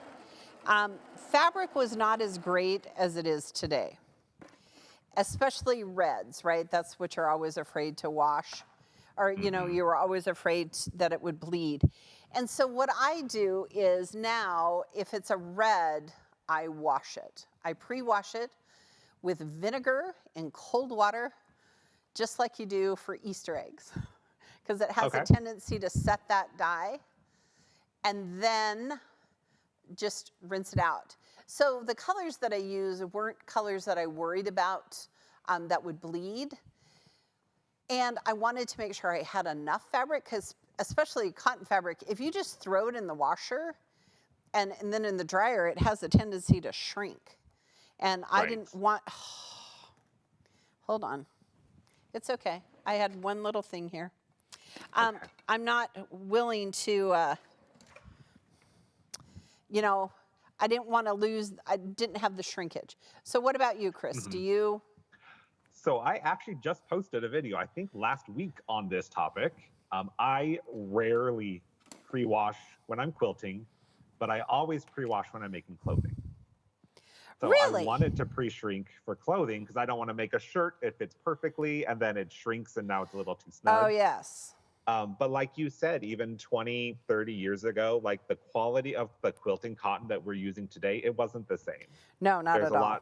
fabric was not as great as it is today, especially reds, right? That's what you're always afraid to wash, or you were always afraid that it would bleed. And so what I do is now, if it's a red, I wash it. I pre-wash it with vinegar and cold water, just like you do for Easter eggs, because it has a tendency to set that dye, and then just rinse it out. So the colors that I use weren't colors that I worried about that would bleed. And I wanted to make sure I had enough fabric, because especially cotton fabric, if you just throw it in the washer and then in the dryer, it has a tendency to shrink. And I didn't want, hold on. It's okay. I had one little thing here. I'm not willing to, I didn't want to lose, I didn't have the shrinkage. So what about you, Chris? Do you? So I actually just posted a video, I think last week, on this topic. I rarely pre-wash when I'm quilting, but I always pre-wash when I'm making clothing. So Really? I wanted to pre-shrink for clothing because I don't want to make a shirt, it fits perfectly, and then it shrinks and now it's a little too snug. Oh, yes. But like you said, even 20, 30 years ago, like the quality of the quilting cotton that we're using today, it wasn't the same. No, not There's at all.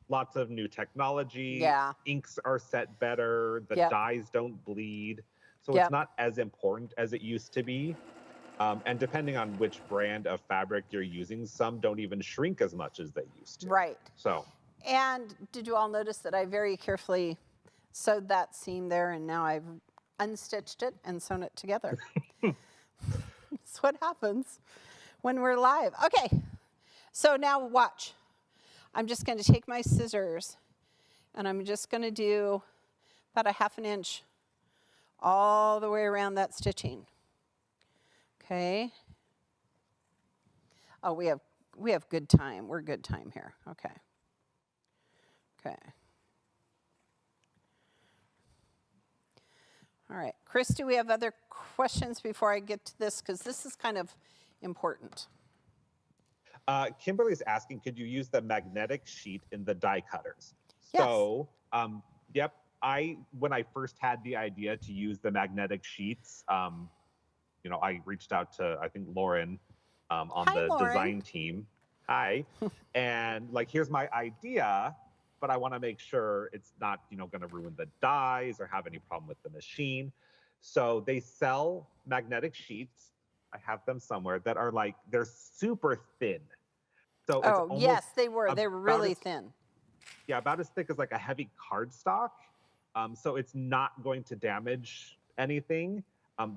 Lots of new technology. Yeah. Inks are set better. The dyes don't bleed. So it's not as important as it used to be. And depending on which brand of fabric you're using, some don't even shrink as much as they used to. Right. So. And did you all notice that I very carefully sewed that seam there, and now I've unstitched it and sewn it together. That's what happens when we're live. Okay, so now watch. I'm just going to take my scissors and I'm just going to do about a ½ inch all the way around that stitching. Okay. Oh, we have good time. We're good time here. Okay. Okay. All right. Chris, do we have other questions before I get to this? Because this is kind of important. Kimberly's asking, could you use the magnetic sheet in the die cutters? Yes. So, yep. When I first had the idea to use the magnetic sheets, I reached out to, I think, Lauren on the Lauren. design team. Hi. And here's my idea, but I want to make sure it's not, going to ruin the dies or have any problem with the machine. So they sell magnetic sheets. I have them somewhere that are they're super thin. So it's yes, they were. They were really thin. Yeah, about as thick as a heavy cardstock. So it's not going to damage anything.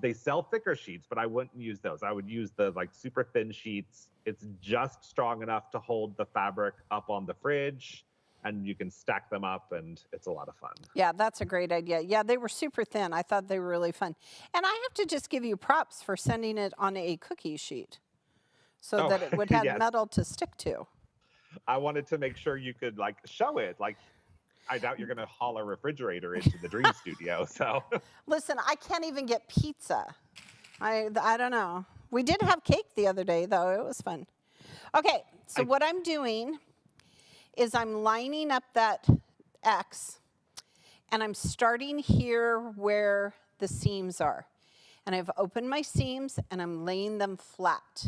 They sell thicker sheets, but I wouldn't use those. I would use the super thin sheets. It's just strong enough to hold the fabric up on the fridge, and you can stack them up, and it's a lot of fun. Yeah, that's a great idea. Yeah, they were super thin. I thought they were really fun. And I have to just give you props for sending it on a cookie sheet so that it would have metal to stick to. I wanted to make sure you could show it. I doubt you're going to haul a refrigerator into the Dream Studio. So listen, I can't even get pizza. I don't know. We did have cake the other day, though. It was fun. Okay, so what I'm doing is I'm lining up that X, and I'm starting here where the seams are. And I've opened my seams, and I'm laying them flat.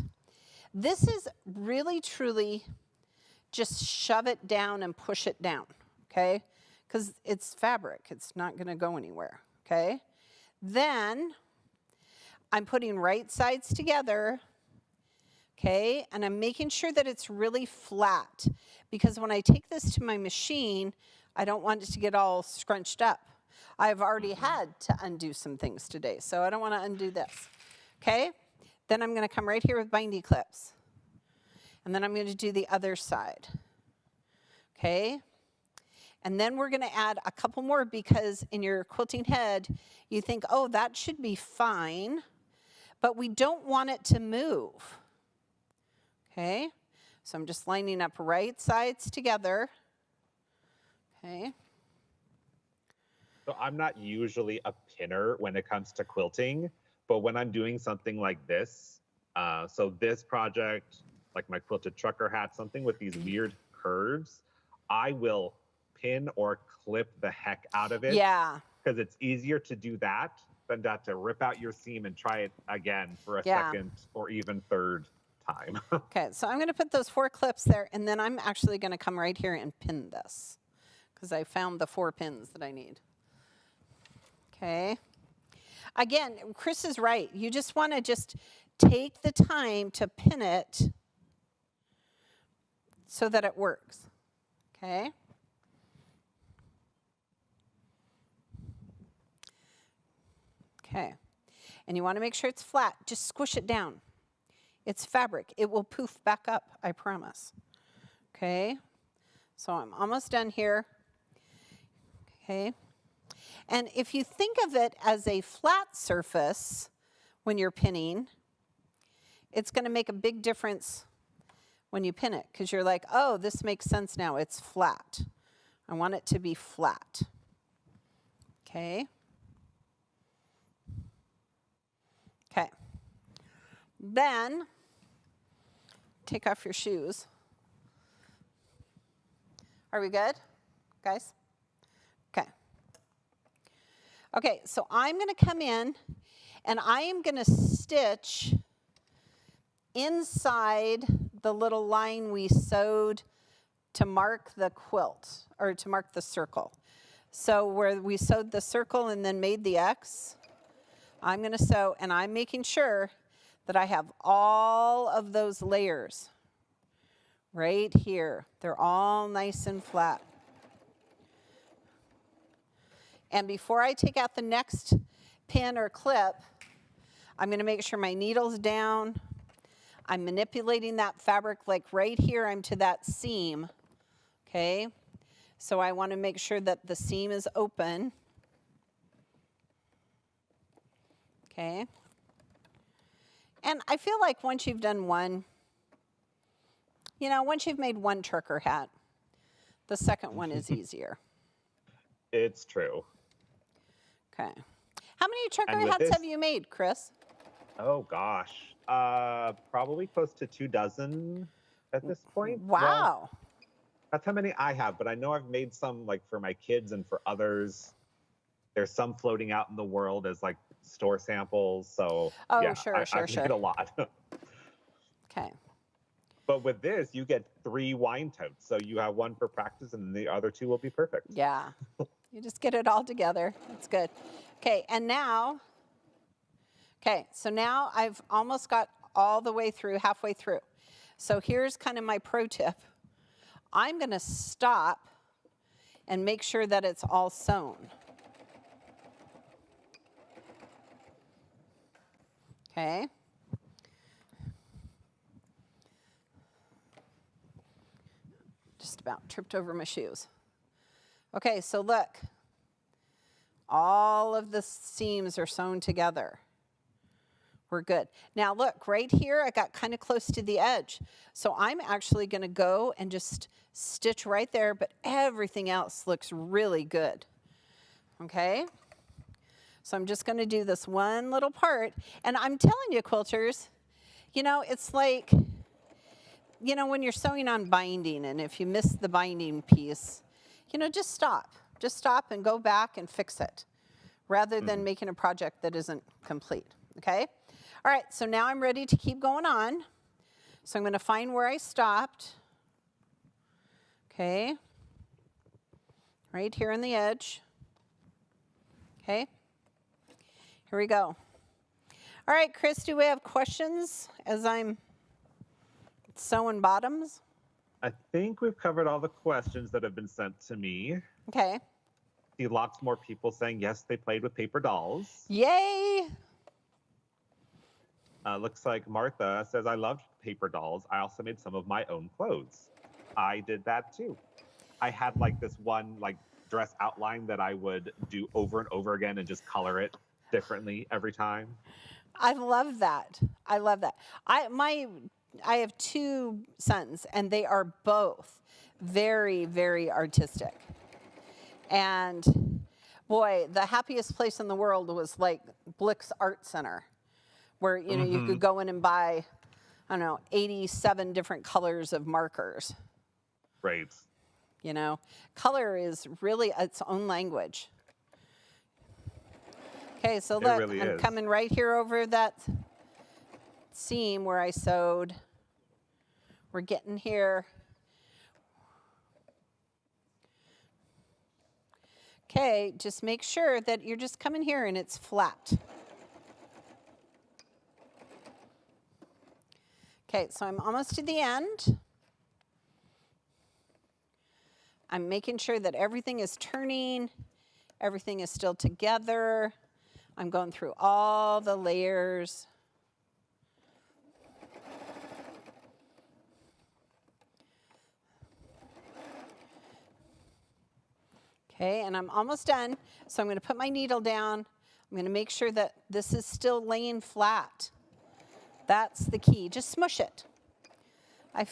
This is really, truly just shove it down and push it down, okay? Because it's fabric. It's not going to go anywhere, okay? Then I'm putting right sides together, okay? And I'm making sure that it's really flat, because when I take this to my machine, I don't want it to get all scrunched up. I've already had to undo some things today, so I don't want to undo this, okay? Then I'm going to come right here with binding clips. And then I'm going to do the other side, okay? And then we're going to add a couple more because in your quilting head, you think, oh, that should be fine, but we don't want it to move. Okay, so I'm just lining up right sides together. Okay. So I'm not usually a pinner when it comes to quilting, but when I'm doing something like this, so this project, like my quilted trucker hat, something with these weird curves, I will pin or clip the heck out of it. Yeah. Because it's easier to do that than to rip out your seam and try it again for a Yeah. second or even third time. Okay, so I'm going to put those 4 clips there, and then I'm actually going to come right here and pin this because I found the 4 pins that I need. Okay. Again, Chris is right. You just want to just take the time to pin it so that it works. Okay. Okay. And you want to make sure it's flat. Just squish it down. It's fabric. It will poof back up, I promise. Okay. So I'm almost done here. Okay. And if you think of it as a flat surface when you're pinning, it's going to make a big difference when you pin it because you're like, oh, this makes sense now. It's flat. I want it to be flat. Okay. Okay. Then take off your shoes. Are we good, guys? Okay. Okay, so I'm going to come in and I am going to stitch inside the little line we sewed to mark the quilt, or to mark the circle. So where we sewed the circle and then made the X, I'm going to sew, and I'm making sure that I have all of those layers right here. They're all nice and flat. And before I take out the next pin or clip, I'm going to make sure my needle's down. I'm manipulating that fabric like right here. I'm to that seam. Okay? So I want to make sure that the seam is open. Okay? And I feel like once you've done one, you know, once you've made one trucker hat, the second one is easier. It's true. Okay. How many trucker And with hats this- have you made, Chris? Oh gosh, probably close to 24 at this point. Wow. Well, that's how many I have, but I know I've made some like for my kids and for others. There's some floating out in the world as like store samples. So Oh, yeah, sure. I've made a lot. Okay. But with this, you get 3 wine totes. So you have one for practice and the other 2 will be perfect. Yeah. You just get it all together. That's good. Okay, and now, okay, so now I've almost got all the way through, halfway through. So here's kind of my pro tip. I'm going to stop and make sure that it's all sewn. Okay. Just about tripped over my shoes. Okay, so look. All of the seams are sewn together. We're good. Now look, right here, I got kind of close to the edge. So I'm actually going to go and just stitch right there, but everything else looks really good. Okay? So I'm just going to do this one little part. And I'm telling you, quilters, you know, it's like, you know, when you're sewing on binding, and if you miss the binding piece, you know, just stop. Just stop and go back and fix it, rather than making a project that isn't complete, okay? All right, so now I'm ready to keep going on. So I'm going to find where I stopped. Okay. Right here on the edge. Okay. Here we go. All right, Chris, do we have questions as I'm sewing bottoms? I think we've covered all the questions that have been sent to me. Okay. See lots more people saying yes, they played with paper dolls. Yay! Looks like Martha says, I loved paper dolls. I also made some of my own clothes. I did that too. I had like this one like dress outline that I would do over and over again and just color it differently every time. I love that. I love that. I have two sons, and they are both very, very artistic. And boy, the happiest place in the world was like Blick's Art Center, where you could go in and buy, I don't know, 87 different colors of markers. Right. Color is really its own language. Okay, so look, really I'm is. coming right here over that seam where I sewed. We're getting here. Okay, just make sure that you're just coming here and it's flat. Okay, so I'm almost to the end. I'm making sure that everything is turning, everything is still together. I'm going through all the layers. Okay, and I'm almost done. So I'm going to put my needle down. I'm going to make sure that this is still laying flat. That's the key. Just smush it. I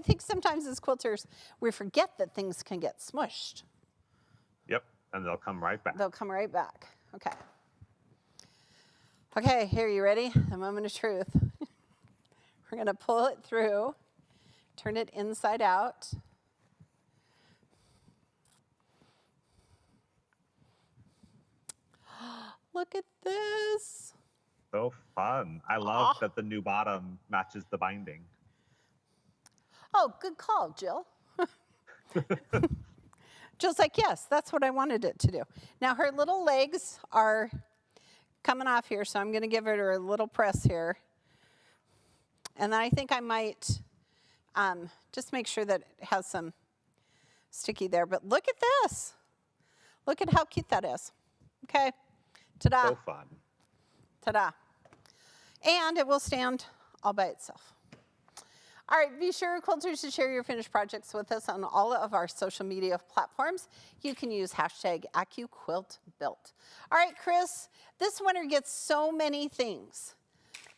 think sometimes as quilters, we forget that things can get smushed. Yep, and they'll come right back. They'll come right back. Okay. Okay, here, you ready? The moment of truth. We're going to pull it through, turn it inside out. Look at this. So fun. I love that the new bottom matches the binding. Oh, good call, Jill. Jill's like, yes, that's what I wanted it to do. Now her little legs are coming off here, so I'm going to give her a little press here. And then I think I might just make sure that it has some sticky there. But look at this. Look at how cute that is. Okay. Ta-da. So fun. Ta-da. And it will stand all by itself. All right, be sure, quilters, to share your finished projects with us on all of our social media platforms. You can use hashtag AccuQuiltBuilt. All right, Chris, this winner gets so many things.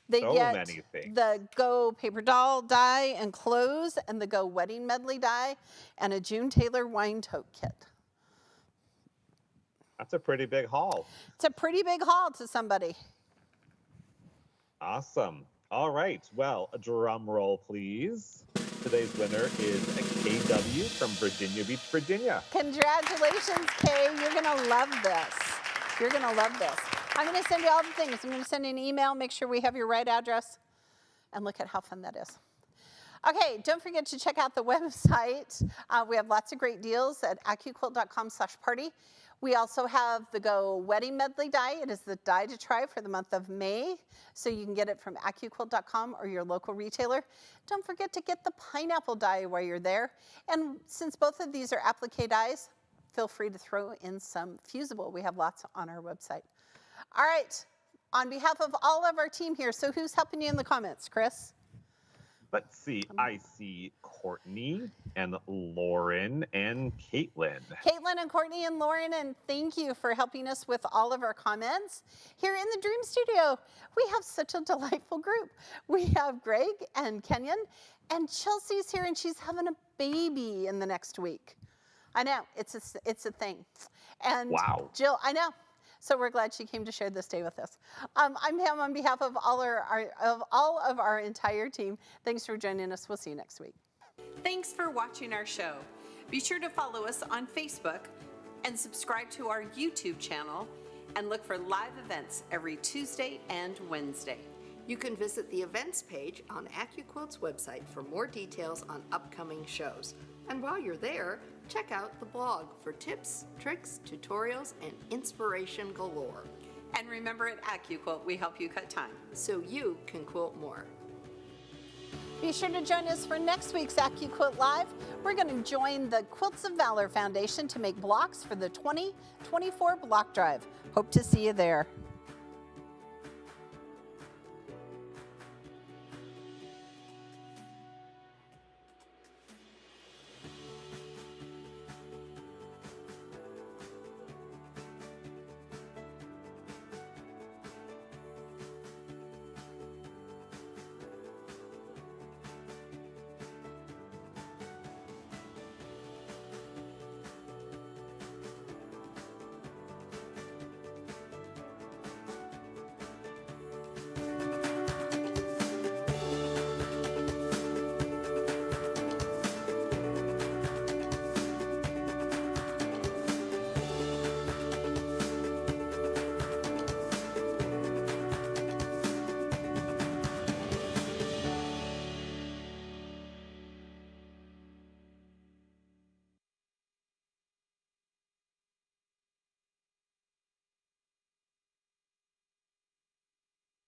They get the Go Paper Doll die and clothes, and the Go Wedding Medley die, and a June Taylor wine tote kit. That's a pretty big haul. It's a pretty big haul to somebody. Awesome. All right. Well, a drum roll, please. Today's winner is a KW from Virginia Beach, Virginia. Congratulations, Kay. You're going to love this. You're going to love this. I'm going to send you all the things. I'm going to send you an email, make sure we have your right address, and look at how fun that is. Okay, don't forget to check out the website. We have lots of great deals at AccuQuilt.com/party. We also have the Go Wedding Medley die. It is the die to try for the month of May. So you can get it from AccuQuilt.com or your local retailer. Don't forget to get the pineapple die while you're there. And since both of these are applique dies, feel free to throw in some fusible. We have lots on our website. All right, on behalf of all of our team here, so who's helping you in the comments, Chris? Let's see. I see Courtney and Lauren and Caitlin. Caitlin and Courtney and Lauren, and thank you for helping us with all of our comments. Here in the Dream Studio, we have such a delightful group. We have Greg and Kenyon, and Chelsea's here, and she's having a baby in the next week. I know, it's a thing. And wow. Jill, I know. So we're glad she came to share this day with us. I'm Pam on behalf of all of our entire team. Thanks for joining us. We'll see you next week. Thanks for watching our show. Be sure to follow us on Facebook and subscribe to our YouTube channel and look for live events every Tuesday and Wednesday. You can visit the events page on AccuQuilt's website for more details on upcoming shows. And while you're there, check out the blog for tips, tricks, tutorials, and inspiration galore. And remember, at AccuQuilt, we help you cut time, so you can quilt more. Be sure to join us for next week's AccuQuilt Live. We're going to join the Quilts of Valor Foundation to make blocks for the 2024 block drive. Hope to see you there.